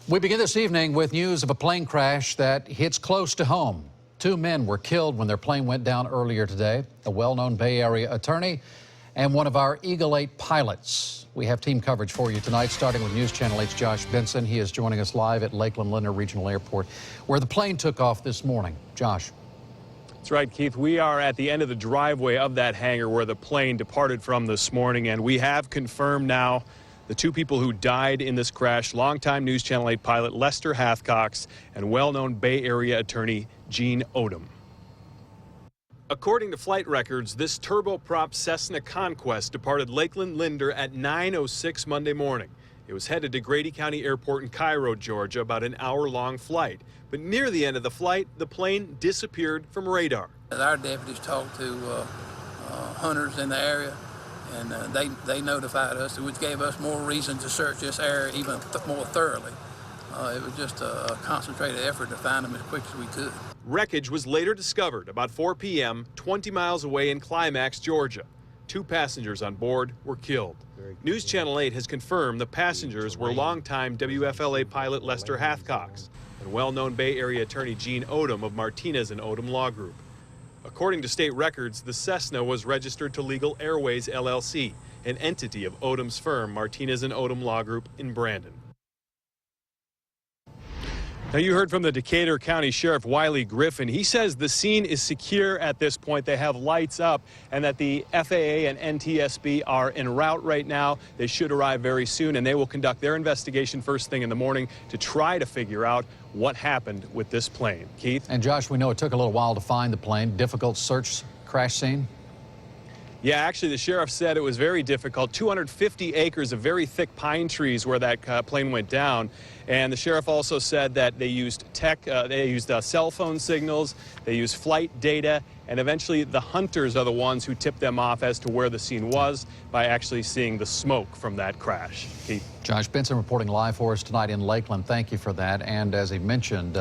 We begin this evening with news of a plane crash that hits close to home. 2 men were killed when their plane went down earlier today. A well-known Bay Area attorney and one of our Eagle 8 pilots. We have team coverage for you tonight, starting with News Channel 8's Josh Benson. He is joining us live at Lakeland Linder Regional Airport, where the plane took off this morning. Josh. That's right, Keith. We are at the end of the driveway of that hangar where the plane departed from this morning, and we have confirmed now the 2 people who died in this crash: longtime News Channel 8 pilot Lester Hathcox and well-known Bay Area attorney Gene Odom. According to flight records, this turboprop Cessna Conquest departed Lakeland Linder at 9:06 Monday morning. It was headed to Grady County Airport in Cairo, Georgia, about an hour-long flight. But near the end of the flight, the plane disappeared from radar. Our deputies talked to hunters in the area, and they notified us, which gave us more reason to search this area even more thoroughly. It was just a concentrated effort to find them as quick as we could. Wreckage was later discovered about 4 p.m., 20 miles away in Climax, Georgia. 2 passengers on board were killed. News Channel 8 has confirmed the passengers were longtime WFLA pilot Lester Hathcox and well-known Bay Area attorney Gene Odom of Martinez and Odom Law Group. According to state records, the Cessna was registered to Legal Airways, LLC, an entity of Odom's firm, Martinez and Odom Law Group in Brandon. Now, you heard from the Decatur County Sheriff Wiley Griffin. He says the scene is secure at this point. They have lights up, and that the FAA and NTSB are en route right now. They should arrive very soon, and they will conduct their investigation first thing in the morning to try to figure out what happened with this plane. Keith? And Josh, we know it took a little while to find the plane. Difficult search crash scene? Yeah, actually, the sheriff said it was very difficult. 250 acres of very thick pine trees where that plane went down. And the sheriff also said that they used cell phone signals, they used flight data, and eventually the hunters are the ones who tipped them off as to where the scene was by actually seeing the smoke from that crash. Keith? Josh Benson reporting live for us tonight in Lakeland. Thank you for that. And as he mentioned,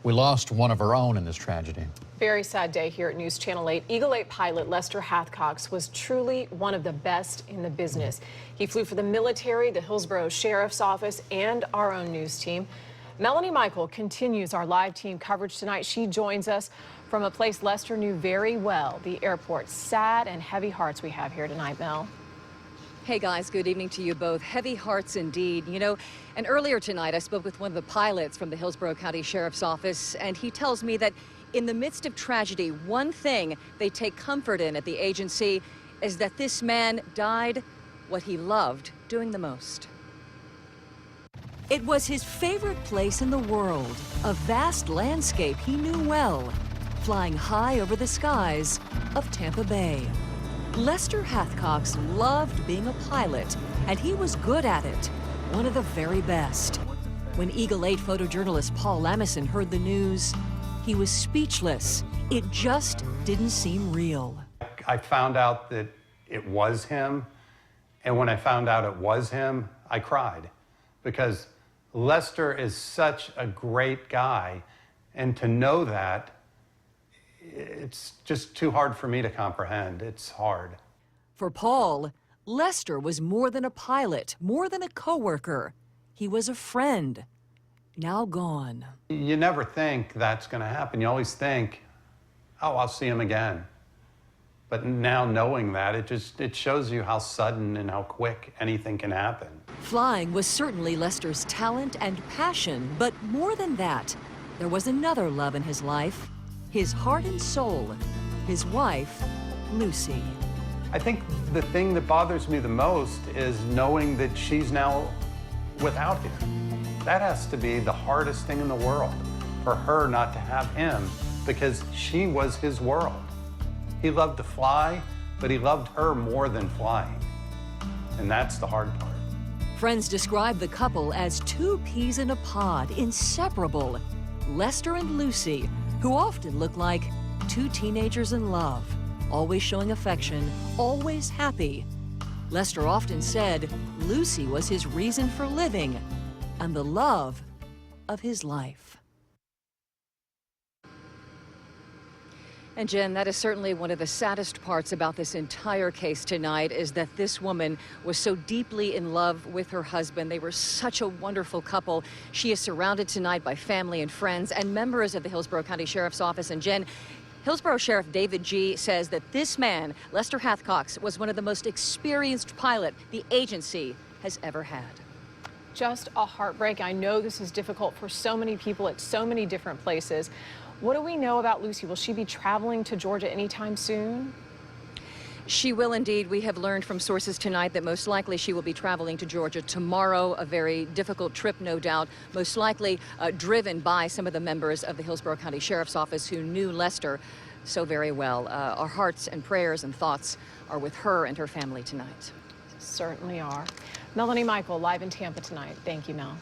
we lost one of our own in this tragedy. Very sad day here at News Channel 8. Eagle 8 pilot Lester Hathcox was truly one of the best in the business. He flew for the military, the Hillsborough Sheriff's Office, and our own news team. Melanie Michael continues our live team coverage tonight. She joins us from a place Lester knew very well, the airport. Sad and heavy hearts we have here tonight, Mel. Hey guys, good evening to you both. Heavy hearts indeed. You know, and earlier tonight I spoke with one of the pilots from the Hillsborough County Sheriff's Office, and he tells me that in the midst of tragedy, one thing they take comfort in at the agency is that this man died what he loved doing the most. It was his favorite place in the world, a vast landscape he knew well, flying high over the skies of Tampa Bay. Lester Hathcox loved being a pilot, and he was good at it, one of the very best. When Eagle 8 photojournalist Paul Lamison heard the news, he was speechless. It just didn't seem real. I found out that it was him, and when I found out it was him, I cried, because Lester is such a great guy, and to know that, it's just too hard for me to comprehend. It's hard. For Paul, Lester was more than a pilot, more than a coworker. He was a friend, now gone. You never think that's going to happen. You always think, oh, I'll see him again. But now knowing that, it shows you how sudden and how quick anything can happen. Flying was certainly Lester's talent and passion, but more than that, there was another love in his life, his heart and soul, his wife, Lucy. I think the thing that bothers me the most is knowing that she's now without him. That has to be the hardest thing in the world, for her not to have him, because she was his world. He loved to fly, but he loved her more than flying. And that's the hard part. Friends describe the couple as 2 peas in a pod, inseparable. Lester and Lucy, who often look like 2 teenagers in love, always showing affection, always happy. Lester often said Lucy was his reason for living and the love of his life. And Jen, that is certainly one of the saddest parts about this entire case tonight, is that this woman was so deeply in love with her husband. They were such a wonderful couple. She is surrounded tonight by family and friends and members of the Hillsborough County Sheriff's Office. And Jen, Hillsborough Sheriff David G. says that this man, Lester Hathcox, was one of the most experienced pilot the agency has ever had. Just a heartbreak. I know this is difficult for so many people at so many different places. What do we know about Lucy? Will she be traveling to Georgia anytime soon? She will indeed. We have learned from sources tonight that most likely she will be traveling to Georgia tomorrow. A very difficult trip, no doubt, most likely driven by some of the members of the Hillsborough County Sheriff's Office who knew Lester so very well. Our hearts and prayers and thoughts are with her and her family tonight. Certainly are. Melanie Michael, live in Tampa tonight. Thank you, Mel.